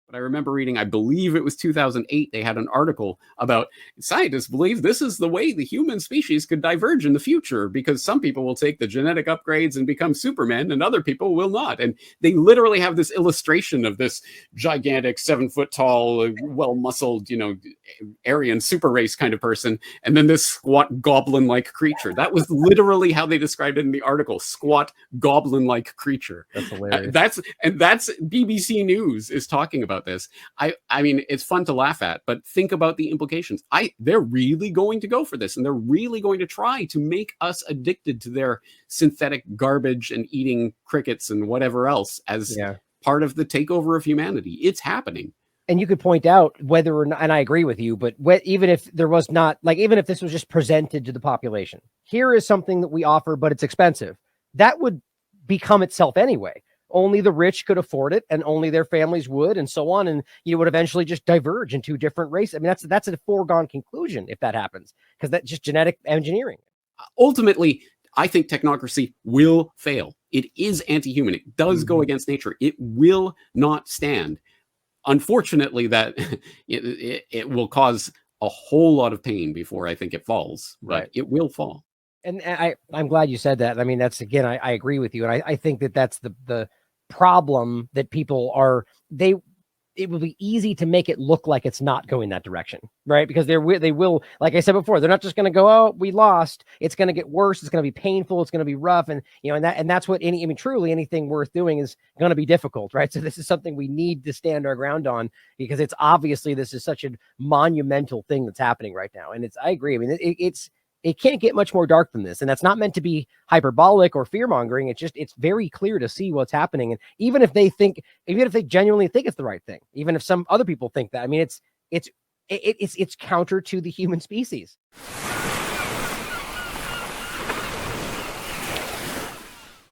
but I remember reading, I believe it was 2008, they had an article about scientists believe this is the way the human species could diverge in the future, because some people will take the genetic upgrades and become Supermen and other people will not. And they literally have this illustration of this gigantic 7 foot tall, well muscled, Aryan super race kind of person, and then this squat goblin like creature. That was literally how they described it in the article: squat goblin like creature. That's hilarious. That's BBC News is talking about this. I mean, it's fun to laugh at, but think about the implications. They're really going to go for this, and they're really going to try to make us addicted to their synthetic garbage and eating crickets and whatever else as part of the takeover of humanity. It's happening. And you could point out whether or not, and I agree with you, but even if there was not, like, even if this was just presented to the population, here is something that we offer, but it's expensive, that would become itself anyway. Only the rich could afford it, and only their families would, and so on. And you would eventually just diverge into different races. I mean, that's a foregone conclusion if that happens, because that's just genetic engineering. Ultimately, I think technocracy will fail. It is anti-human. It does go against nature. It will not stand. Unfortunately, that it will cause a whole lot of pain before I think it falls, but it will fall. And I'm glad you said that. I mean, that's, again, I agree with you. And I think that's the problem that people are, it will be easy to make it look like it's not going that direction, right? Because they will, like I said before, they're not just going to go, oh, we lost. It's going to get worse. It's going to be painful. It's going to be rough. And, and that's what truly anything worth doing is going to be difficult, right? So this is something we need to stand our ground on, because it's obviously, this is such a monumental thing that's happening right now. And I agree. I mean, it can't get much more dark than this. And that's not meant to be hyperbolic or fear mongering. It's very clear to see what's happening. And even if they genuinely think it's the right thing, even if some other people think that, I mean, it's counter to the human species.